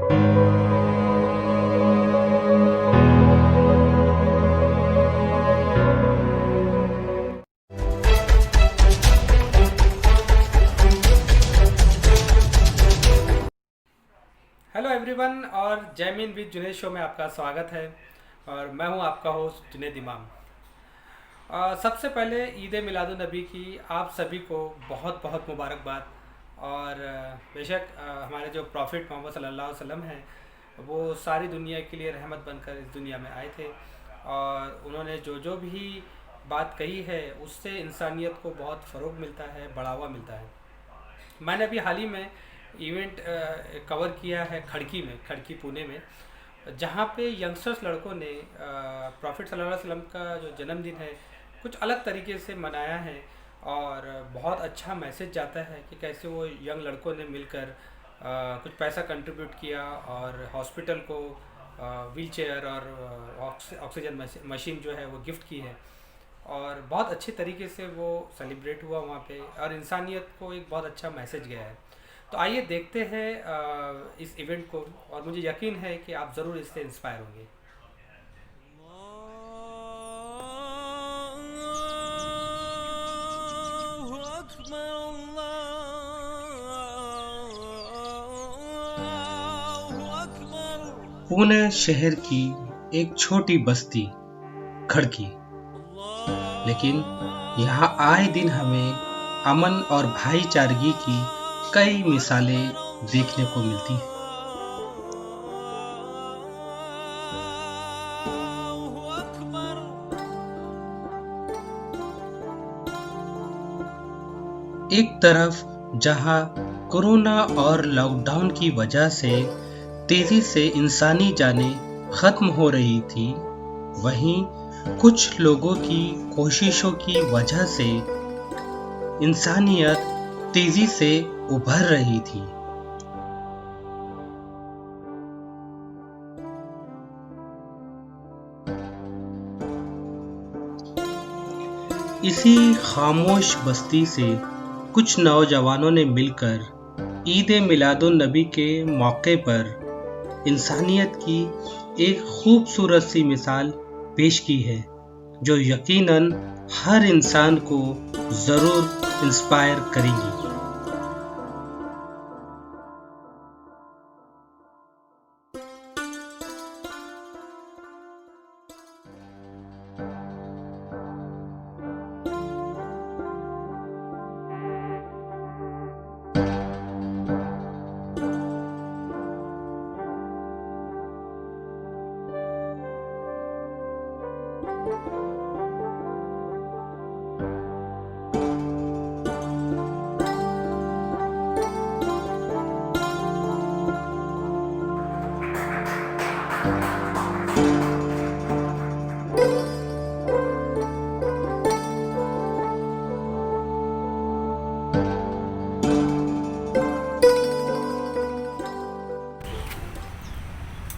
Hello everyone और Jaimin with Junaid show में आपका स्वागत है। और मैं हूं आपका होस्ट जुनेद इमाम। सबसे पहले ईद मिलादुन नबी की आप सभी को बहुत बहुत मुबारकबाद। और बेशक हमारे जो प्रॉफिट मोहम्मद सल्लल्लाहु अलैहि वसल्लम हैं वो सारी दुनिया के लिए रहमत बनकर इस दुनिया में आए थे। और उन्होंने जो जो भी बात कही है उससे इंसानियत को बहुत फ़रोग मिलता है, बढ़ावा मिलता है। मैंने अभी हाल ही में इवेंट कवर किया है खड़की पुणे में, जहाँ पे यंगस्टर्स लड़कों ने प्रॉफिट सल्लल्लाहु अलैहि वसल्लम का जो जन्मदिन है कुछ अलग तरीके से मनाया है। और बहुत अच्छा मैसेज जाता है कि कैसे वो यंग लड़कों ने मिलकर कुछ पैसा कंट्रीब्यूट किया और हॉस्पिटल को व्हील चेयर और ऑक्सीजन मशीन जो है वो गिफ्ट की है। और बहुत अच्छे तरीके से वो सेलिब्रेट हुआ वहाँ पे और इंसानियत को एक बहुत अच्छा मैसेज गया है। तो आइए देखते हैं इस इवेंट को, और मुझे यकीन है कि आप ज़रूर इससे इंस्पायर होंगे। पुणे शहर की एक छोटी बस्ती खड़की, लेकिन यहाँ आए दिन हमें अमन और भाईचारगी की कई मिसालें देखने को मिलती हैं। एक तरफ जहाँ कोरोना और लॉकडाउन की वजह से तेजी से इंसानी जानें खत्म हो रही थी, वहीं कुछ लोगों की कोशिशों की वजह से इंसानियत तेजी से उभर रही थी। इसी खामोश बस्ती से कुछ नौजवानों ने मिलकर ईद मिलादुन नबी के मौके पर इंसानियत की एक खूबसूरत सी मिसाल पेश की है, जो यकीनन हर इंसान को ज़रूर इंस्पायर करेगी।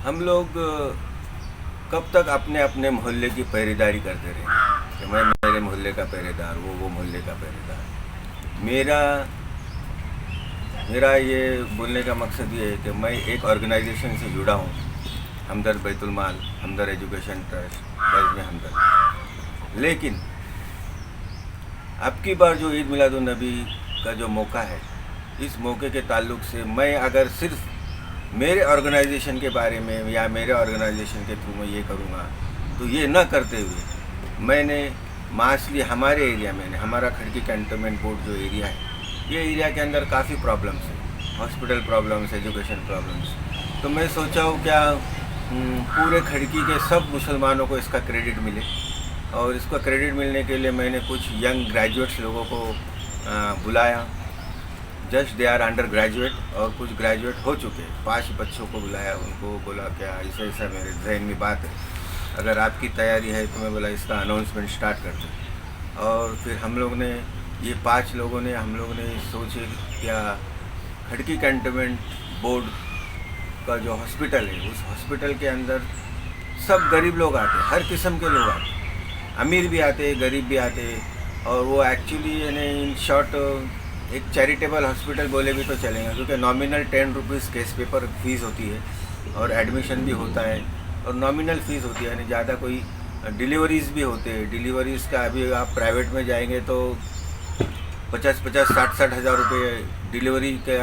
हम लोग कब तक अपने अपने मोहल्ले की पहरेदारी करते रहे कि मैं मेरे मोहल्ले का पहरेदार, वो मोहल्ले का पहरेदार। मेरा ये बोलने का मकसद ये है कि मैं एक ऑर्गेनाइजेशन से जुड़ा हूँ, हमदर्द बैतुल माल, हमदर्द एजुकेशन ट्रस्ट, बज़्म हमदर्द। लेकिन अब की बार जो ईद मिलादुन नबी का जो मौका है, इस मौके के ताल्लुक़ से मैं अगर सिर्फ मेरे ऑर्गेनाइजेशन के बारे में या मेरे ऑर्गेनाइजेशन के थ्रू मैं ये करूँगा, तो ये न करते हुए मैंने मासली हमारे एरिया में, हमारा खड़की कैंटोनमेंट बोर्ड जो एरिया है, ये एरिया के अंदर काफ़ी प्रॉब्लम्स है, हॉस्पिटल प्रॉब्लम्स, एजुकेशन प्रॉब्लम्स। तो मैं सोचा हूँ क्या पूरे खड़की के सब मुसलमानों को इसका क्रेडिट मिले, और इसका क्रेडिट मिलने के लिए मैंने कुछ यंग ग्रेजुएट्स लोगों को बुलाया। Just they are undergraduate और कुछ ग्रेजुएट हो चुके, 5 बच्चों को बुलाया, उनको बोला क्या ऐसा मेरे जहन में बात है, अगर आपकी तैयारी है तो मैं बोला इसका अनाउंसमेंट स्टार्ट कर दूँ। और फिर हम लोग ने ये 5 लोगों ने हम लोग ने सोचे क्या खड़की कैंटोनमेंट बोर्ड का जो हॉस्पिटल है, उस हॉस्पिटल के अंदर सब गरीब लोग आते, हर किस्म के लोग आते, अमीर भी आते, गरीब भी आते। और वो एक्चुअली यानी इन शॉर्ट एक चैरिटेबल हॉस्पिटल बोले भी तो चलेगा, क्योंकि nominal 10 rupees case paper fees होती है और एडमिशन भी होता है और नॉमिनल फीस होती है, यानी ज़्यादा कोई डिलीवरीज़ भी होते हैं। डिलीवरीज़ का अभी आप प्राइवेट में जाएंगे तो 50-60 हज़ार रुपये डिलीवरी का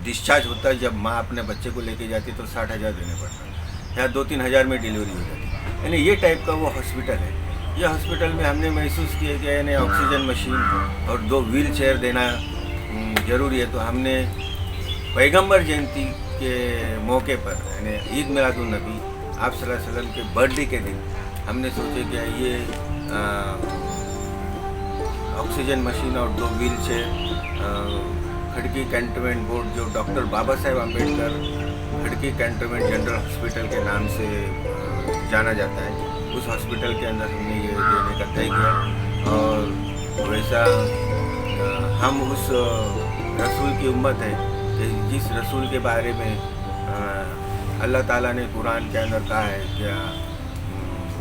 डिस्चार्ज होता है। जब माँ अपने बच्चे को लेके जाती है तो 60 हज़ार देने पड़ता है, यहाँ 2-3 हज़ार में डिलीवरी हो जाती है। यानी ये टाइप का वो हॉस्पिटल है। ये हॉस्पिटल में हमने महसूस किया कि यानी ऑक्सीजन मशीन और 2 व्हील चेयर देना ज़रूरी है। तो हमने पैगंबर जयंती के मौके पर यानी ईद मिलादुन्नबी आप सल्लल्लाहु अलैहि वसल्लम के बर्थडे के दिन हमने सोचे कि ये ऑक्सीजन मशीन और 2 व्हील चेयर खड़की कैंटोनमेंट बोर्ड, जो डॉक्टर बाबा साहेब अम्बेडकर खड़की कैंटोनमेंट जनरल हॉस्पिटल के नाम से जाना जाता है, उस हॉस्पिटल के अंदर हमने ये देने का तय किया। और वैसा हम उस रसूल की उम्मत है कि जिस रसूल के बारे में अल्लाह ताला ने कुरान के अंदर कहा है क्या,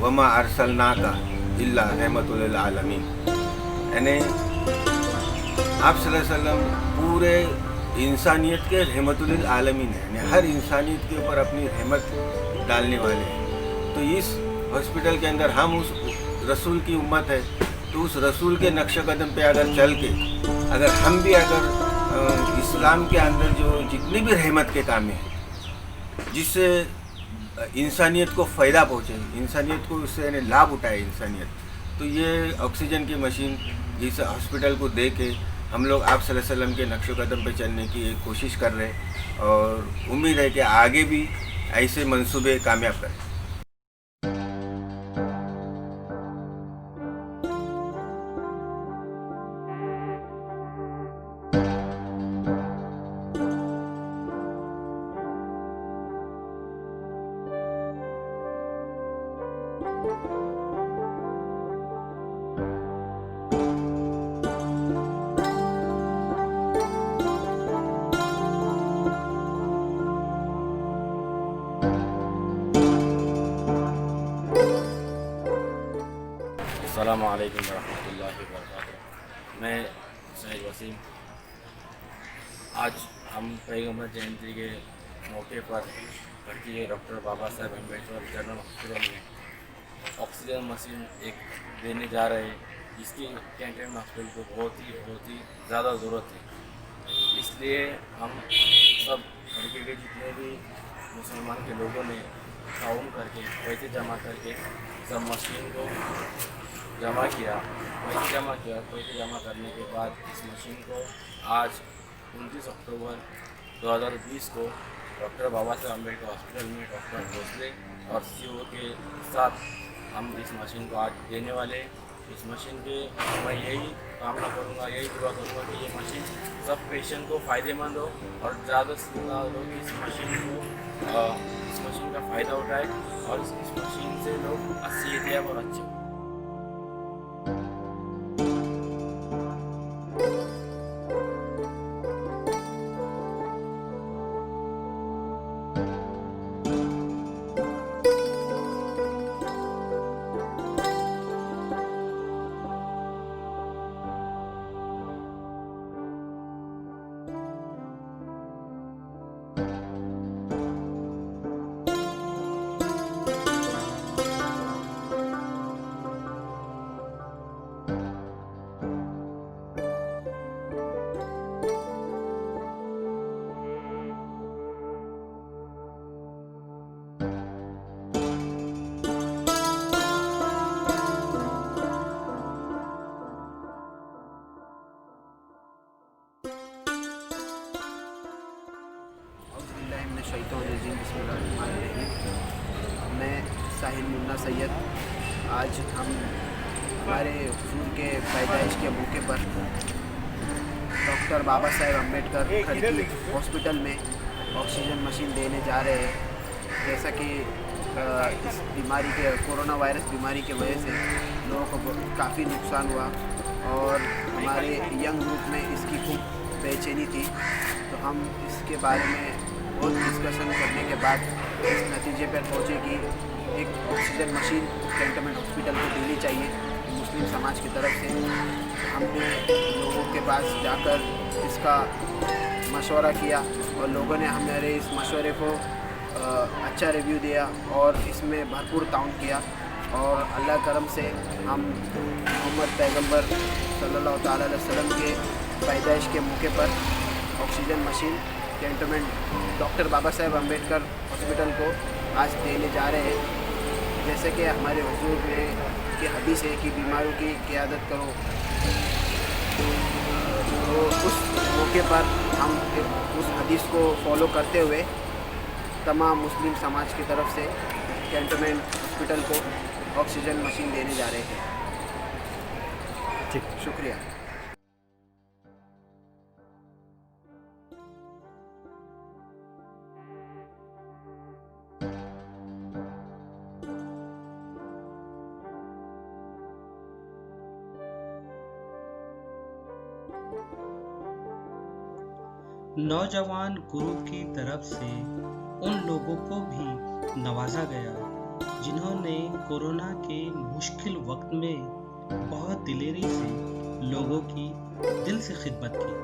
वमा अरसलनाका इल्ला रहमतुल लिल आलमीन, यानी आप सल्लल्लाहु अलैहि वसल्लम पूरे इंसानियत के रहमतुल लिल आलमीन है, यानी हर इंसानियत के ऊपर अपनी रहमत डालने वाले हैं। तो इस हॉस्पिटल के अंदर हम उस रसूल की उम्मत है, तो उस रसूल के नक्श कदम पे अगर चल के अगर हम भी अगर इस्लाम के अंदर जो जितनी भी रहमत के काम हैं जिससे इंसानियत को फ़ायदा पहुँचे, इंसानियत को उससे यानी लाभ उठाए इंसानियत, तो ये ऑक्सीजन की मशीन इस हॉस्पिटल को दे के हम लोग आप सल्लल्लाहु अलैहि वसल्लम के नक्श कदम पे चलने की एक कोशिश कर रहे हैं और उम्मीद है कि आगे भी ऐसे मंसूबे कामयाब करें। अस्सलामु अलैकुम वरहमतुल्लाहि वबरकातुहू। मैं सैयद वसीम, आज हम पैगंबर जयंती के मौके पर खड़की के doctor Baba Saheb Ambedkar general hospital में ऑक्सीजन मशीन एक देने जा रहे हैं, जिसकी कैंटीन हॉस्पिटल को बहुत ही ज़्यादा ज़रूरत है। इसलिए हम सब खड़की के जितने भी मुसलमान के लोगों ने ताउन करके पैसे जमा करके सब मशीन को जमा किया। पैसे जमा करने के बाद इस मशीन को आज 29 अक्टूबर 2020 को डॉक्टर बाबा साहेब अम्बेडकर हॉस्पिटल में डॉक्टर भोसले और CO के साथ हम इस मशीन को आज देने वाले। इस मशीन के मैं यही कामना करूँगा, यही दुआ करूँगा कि ये मशीन सब पेशेंट को फ़ायदेमंद हो और ज़्यादा से ज़्यादा लोग इस मशीन का फ़ायदा उठाए और इस मशीन से लोग सेहतयाब और अच्छे हों। मैं साहिल मुन्ना सैयद, आज हम हमारे हुजूर के पैदाइश के मौके पर डॉक्टर बाबा साहेब अम्बेडकर खड़की हॉस्पिटल में ऑक्सीजन मशीन देने जा रहे हैं। जैसा कि इस बीमारी के कोरोना वायरस बीमारी की वजह से लोगों को काफ़ी नुकसान हुआ और हमारे यंग ग्रुप में इसकी खूब बेचैनी थी, तो हम इसके बारे में बहुत डिस्कशन करने के बाद इस नतीजे पर पहुँचे कि एक ऑक्सीजन मशीन कैंटोनमेंट हॉस्पिटल को देनी चाहिए। मुस्लिम समाज की तरफ से हमने लोगों के पास जाकर इसका मशवरा किया और लोगों ने हमारे इस मशवरे को अच्छा रिव्यू दिया और इसमें भरपूर ताउन किया और अल्लाह करम से हम मोहम्मद पैगंबर सल्लल्लाहु ताला अलैहि वसल्लम के पैदाइश के मौके पर oxygen machine cantonment doctor Baba Saheb Ambedkar hospital को आज देने जा रहे हैं। जैसे कि हमारे हुजूर में की हदीस है कि बीमारों की क़यादत करो, तो उस मौके पर हम उस हदीस को फॉलो करते हुए तमाम मुस्लिम समाज की तरफ से कैंटोनमेंट हॉस्पिटल को ऑक्सीजन मशीन देने जा रहे हैं। ठीक, शुक्रिया। नौजवान ग्रुप की तरफ से उन लोगों को भी नवाजा गया जिन्होंने कोरोना के मुश्किल वक्त में बहुत दिलेरी से लोगों की दिल से खिदमत की।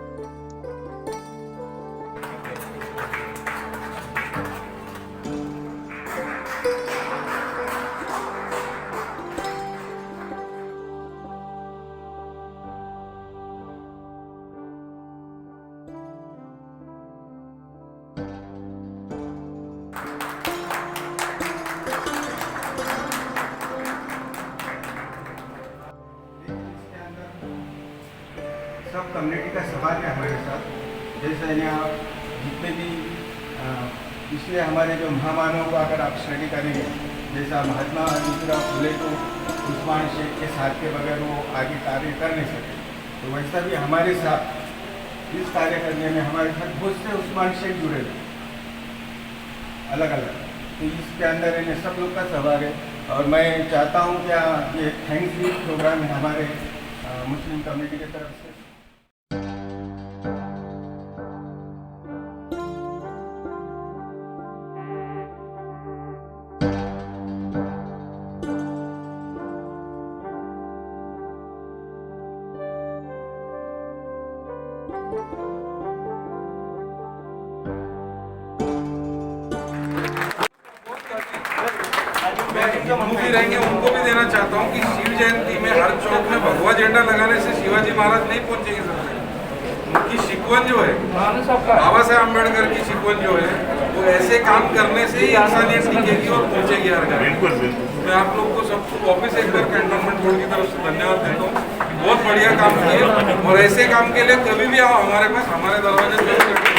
सब कम्युनिटी का सवाल है हमारे साथ। जैसे यहाँ जितने भी इसलिए हमारे जो महामानवों को अगर आप स्टडी करेंगे, जैसा महात्मा ज्योतिराव फुले को उस्मान शेख के साथ के बगैर वो आगे कार्य कर नहीं सके, तो वैसा भी हमारे साथ इस कार्य करने में हमारे साथ बहुत से उस्मान शेख जुड़े अलग अलग। तो इसके अंदर इन्हें सब लोग का सहभाग है और मैं चाहता हूँ कि ये थैंक्स गिविंग प्रोग्राम है हमारे मुस्लिम कम्युनिटी की तरफ से। हिंदू भी रहेंगे उनको भी देना चाहता हूँ कि शिव जयंती में हर चौक में भगवा झंडा लगाने से शिवाजी महाराज नहीं पहुंचेंगे सबसे। उनकी शिकवन जो है, बाबा साहेब अम्बेडकर की शिकवन जो है, वो ऐसे काम करने से ही इंसानियत टिकेगी और पहुंचेगी हर घर। बिल्कुल बिल्कुल। मैं आप लोग को सबको वापस एक बार कैंटोनमेंट बोर्ड की तरफ से धन्यवाद देता हूँ। बहुत बढ़िया काम किए और ऐसे काम के लिए कभी भी आओ हमारे पास, हमारे दरवाजे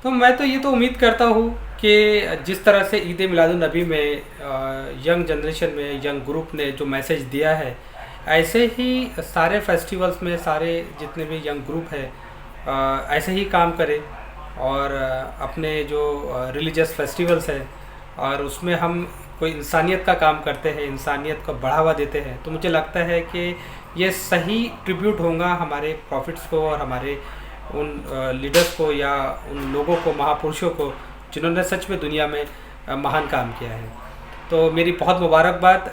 तो मैं तो ये तो उम्मीद करता हूँ कि जिस तरह से ईद मिलादुन नबी में यंग जनरेशन में यंग ग्रुप ने जो मैसेज दिया है, ऐसे ही सारे फेस्टिवल्स में सारे जितने भी यंग ग्रुप है ऐसे ही काम करें और अपने जो रिलीजियस फेस्टिवल्स है और उसमें हम कोई इंसानियत का काम करते हैं, इंसानियत को बढ़ावा देते हैं, तो मुझे लगता है कि ये सही ट्रिब्यूट होगा हमारे प्रॉफिट्स को और हमारे उन लीडर्स को या उन लोगों को, महापुरुषों को जिन्होंने सच में दुनिया में महान काम किया है। तो मेरी बहुत मुबारकबाद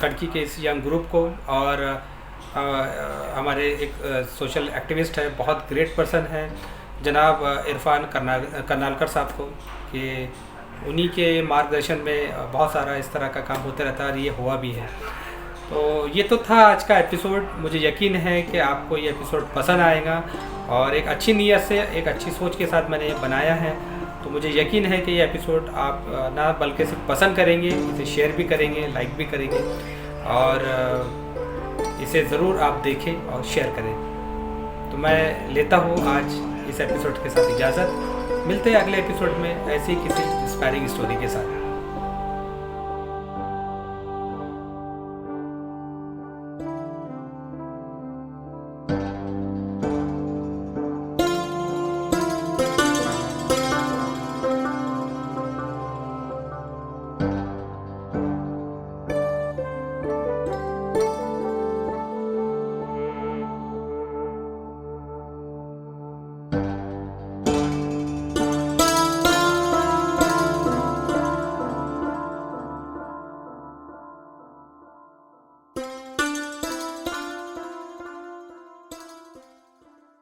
खड़की के इस यंग ग्रुप को और हमारे एक सोशल एक्टिविस्ट है, बहुत ग्रेट पर्सन है जनाब इरफान करनालकर साहब को, कि उन्हीं के मार्गदर्शन में बहुत सारा इस तरह का काम होता रहता है और ये हुआ भी है। तो ये तो था आज का एपिसोड। मुझे यकीन है कि आपको ये एपिसोड पसंद आएगा और एक अच्छी नीयत से, एक अच्छी सोच के साथ मैंने ये बनाया है। तो मुझे यकीन है कि ये एपिसोड आप ना बल्कि सिर्फ पसंद करेंगे, इसे शेयर भी करेंगे, लाइक भी करेंगे और इसे ज़रूर आप देखें और शेयर करें। तो मैं लेता हूँ आज इस एपिसोड के साथ इजाज़त। मिलते हैं अगले एपिसोड में ऐसी किसी इंस्पायरिंग स्टोरी के साथ।